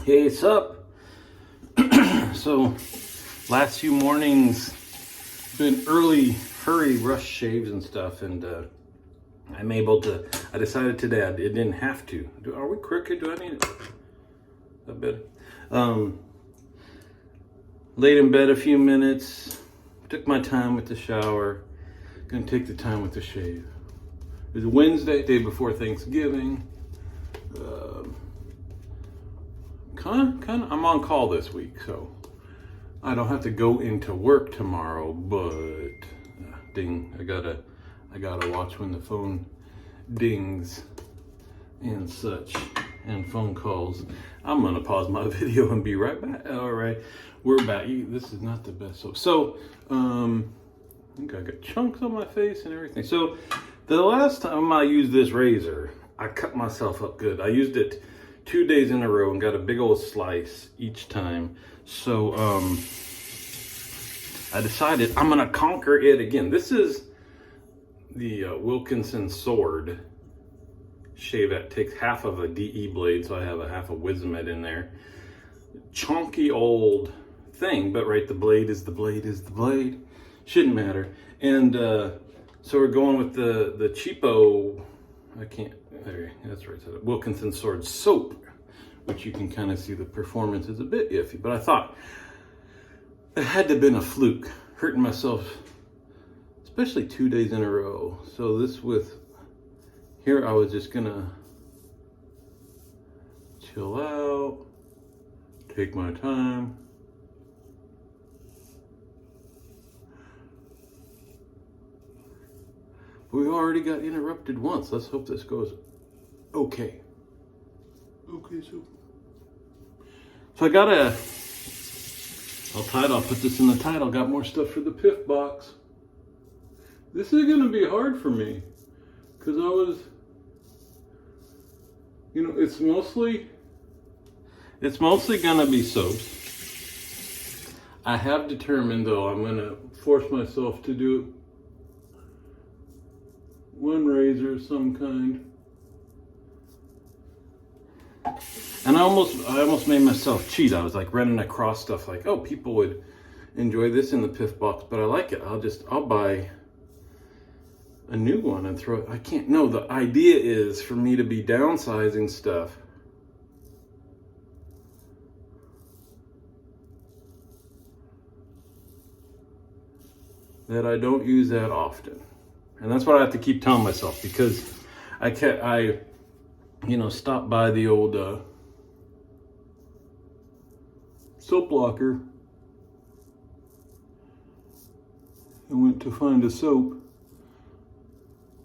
Hey, what's up? So, last few mornings been early, hurry, rush shaves and stuff, and I'm able to. I decided today it didn't have to. Are we crooked? Do I need it? A bit. Laid in bed a few minutes. Took my time with the shower. Gonna take the time with the shave. It was Wednesday, day before Thanksgiving. I'm on call this week, so I don't have to go into work tomorrow. But ding, I gotta watch when the phone dings and such, and phone calls. I'm gonna pause my video and be right back. All right, we're back. This is not the best. So I think I got chunks on my face and everything. So the last time I used this razor, I cut myself up good. I used it 2 days in a row and got a big old slice each time. So I decided I'm gonna conquer it again. This is the Wilkinson Sword Shavette. Takes half of a DE blade, so I have a half a Wismet in there. Chunky old thing, but right, the blade is the blade. Shouldn't matter. And so we're going with the cheapo. That's right. Wilkinson Sword soap, which you can kind of see the performance is a bit iffy. But I thought it had to have been a fluke, hurting myself, especially 2 days in a row. So here I was just gonna chill out, take my time. We already got interrupted once. Let's hope this goes okay. Okay, so I got I'll put this in the title. Got more stuff for the PIF box. This is gonna be hard for me because I was, it's mostly gonna be soaps. I have determined though I'm gonna force myself to do one razor of some kind. And I almost made myself cheat. I was like running across stuff like, oh, people would enjoy this in the PIF box, but I like it. I'll buy a new one and throw it. I can't. No, the idea is for me to be downsizing stuff. That I don't use that often. And that's what I have to keep telling myself, because I stopped by the old soap locker and went to find a soap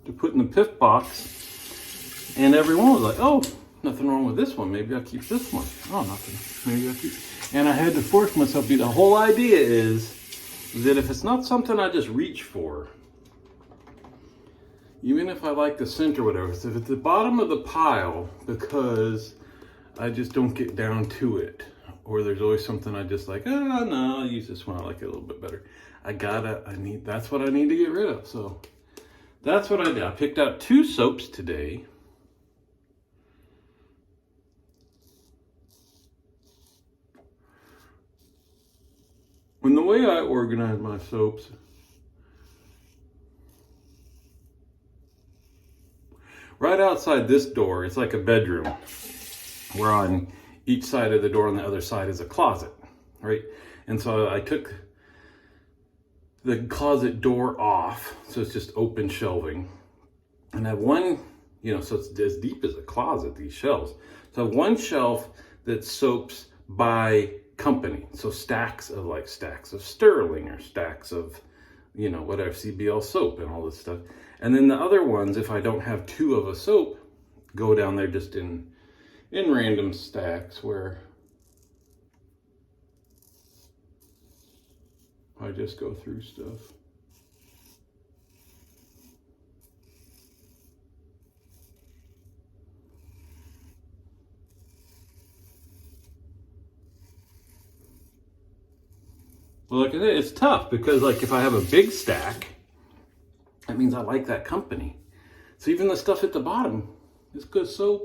to put in the PIF box, and everyone was like, oh, nothing wrong with this one, maybe I'll keep this one. Oh, nothing, maybe I'll keep. And I had to force myself. The whole idea is that if it's not something I just reach for, even if I like the scent or whatever, if it's at the bottom of the pile because I just don't get down to it, or there's always something I just like, no, I'll use this one, I like it a little bit better. That's what I need to get rid of. So that's what I did. I picked out 2 soaps today. When the way I organize my soaps, right outside this door, it's like a bedroom, where on each side of the door on the other side is a closet, right? And so I took the closet door off, so it's just open shelving. And I have one, so it's as deep as a closet, these shelves. So I have one shelf that's soaps by company. So stacks of Sterling, or stacks of, whatever, CBL soap and all this stuff. And then the other ones, if I don't have 2 of a soap, go down there just in random stacks where I just go through stuff. Well, like I said, it's tough because if I have a big stack, that means I like that company. So even the stuff at the bottom is good soap.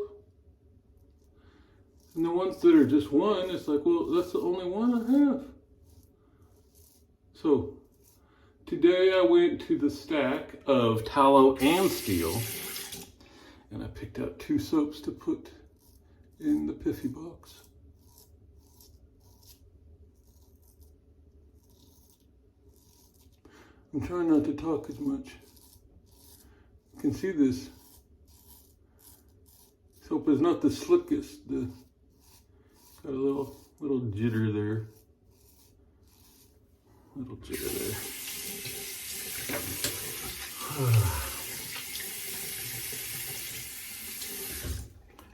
And the ones that are just one, it's like, well, that's the only one I have. So today I went to the stack of tallow and steel, and I picked out 2 soaps to put in the Piffy box. I'm trying not to talk as much. You can see this soap is not the slickest. Got a little jitter there. Little jitter there.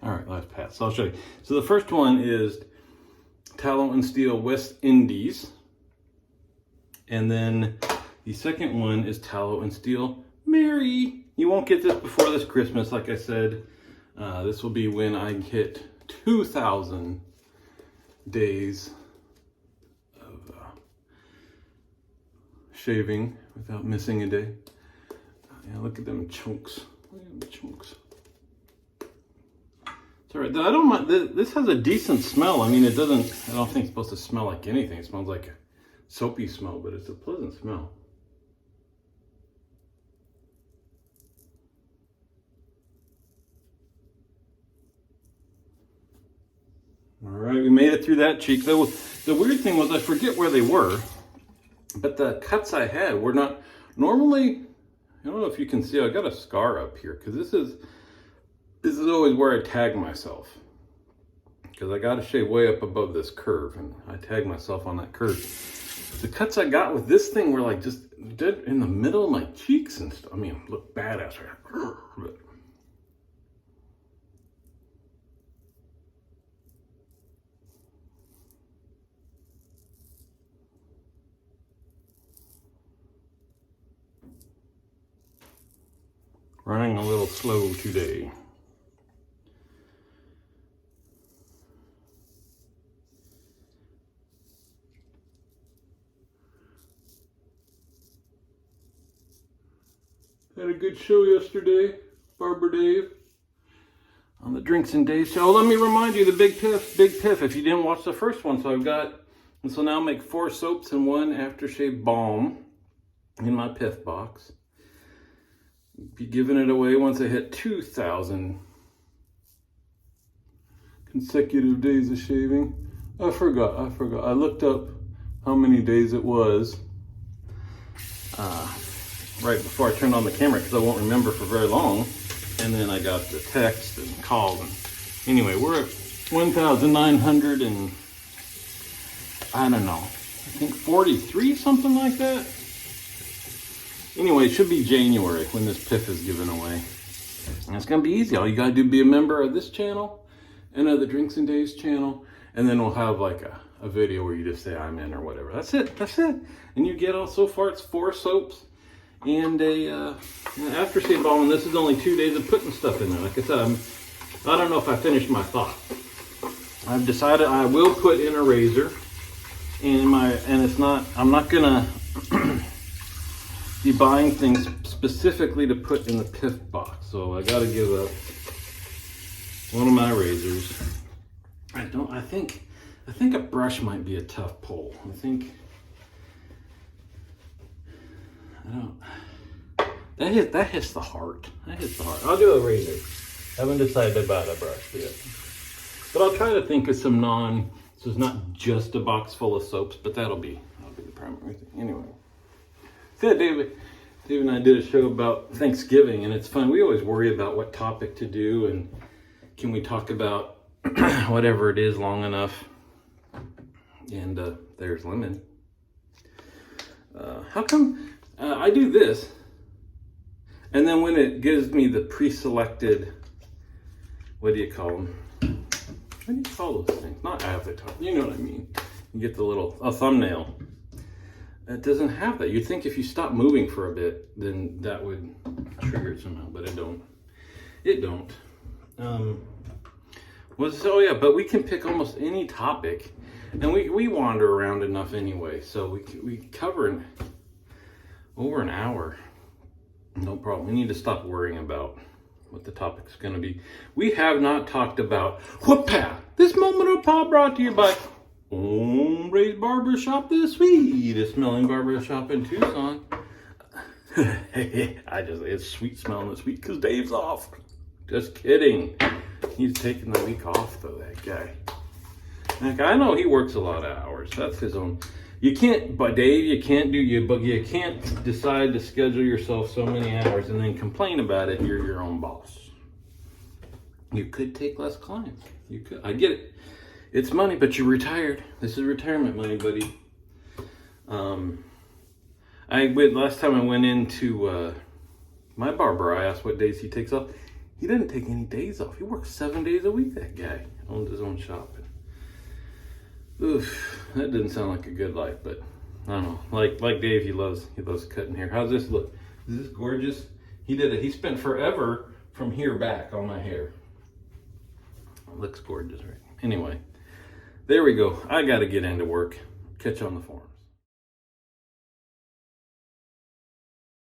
All right, last pass. So I'll show you. So the first one is Tallow and Steel West Indies. And then the second one is Tallow and Steel Mary. You won't get this before this Christmas, like I said. This will be when I hit 2,000 days of shaving without missing a day. Yeah, look at them chunks. Look at them chunks. It's all right. I don't mind. This has a decent smell. I mean, it doesn't. I don't think it's supposed to smell like anything. It smells like a soapy smell, but it's a pleasant smell. All right, we made it through that cheek. The weird thing was I forget where they were, but the cuts I had were not normally. I don't know if you can see. I got a scar up here because this is always where I tag myself, because I got to shave way up above this curve, and I tag myself on that curve. The cuts I got with this thing were like just dead in the middle of my cheeks and stuff. I mean, look badass right. But running a little slow today. Had a good show yesterday, Barber Dave, on the Drinks and Dave show. Let me remind you, the Big Piff, if you didn't watch the first one. So I've got, this will now make 4 soaps and 1 aftershave balm in my Piff box. Be giving it away once I hit 2,000 consecutive days of shaving. I forgot. I looked up how many days it was right before I turned on the camera, because I won't remember for very long. And then I got the text and called. And anyway, we're at 1,900 and I don't know, I think 43, something like that. Anyway, it should be January when this Piff is given away. And it's going to be easy. All you got to do is be a member of this channel and of the Drinks and Days channel. And then we'll have like a video where you just say I'm in or whatever. That's it. And you get all, so far it's 4 soaps and an aftershave balm. And this is only 2 days of putting stuff in there. Like I said, I don't know if I finished my thought. I've decided I will put in a razor. And it's not, I'm not going to be buying things specifically to put in the Piff box. So I gotta give up one of my razors. I think a brush might be a tough pull. That hits the heart. I'll do a razor. I haven't decided about a brush yet. But I'll try to think of some so it's not just a box full of soaps, but that'll be the primary thing. Anyway. Yeah, Dave and I did a show about Thanksgiving, and it's fun. We always worry about what topic to do, and can we talk about whatever it is long enough. And there's lemon. How come I do this, and then when it gives me the pre-selected, what do you call them? What do you call those things? Not avatar, you know what I mean. You get the little thumbnail. It doesn't have that. You'd think if you stop moving for a bit, then that would trigger it somehow, but it don't. But we can pick almost any topic, and we wander around enough anyway, so we cover over an hour, no problem. We need to stop worrying about what the topic's going to be. We have not talked about whoop-pa This moment of pop brought to you by Hombre's Barbershop, the sweetest smelling barbershop in Tucson. It's sweet smelling this week because Dave's off. Just kidding. He's taking the week off though, that guy. Like, I know he works a lot of hours. That's his own. You can't, but Dave, you can't decide to schedule yourself so many hours and then complain about it. You're your own boss. You could take less clients. You could. I get it. It's money, but you're retired. This is retirement money, buddy. Last time I went into my barber, I asked what days he takes off. He doesn't take any days off. He works 7 days a week. That guy owns his own shop. Oof, that didn't sound like a good life, but I don't know. Like Dave, he loves cutting hair. How's this look? Is this gorgeous? He spent forever from here back on my hair. It looks gorgeous, right? Anyway, there we go. I got to get into work. Catch you on the forum.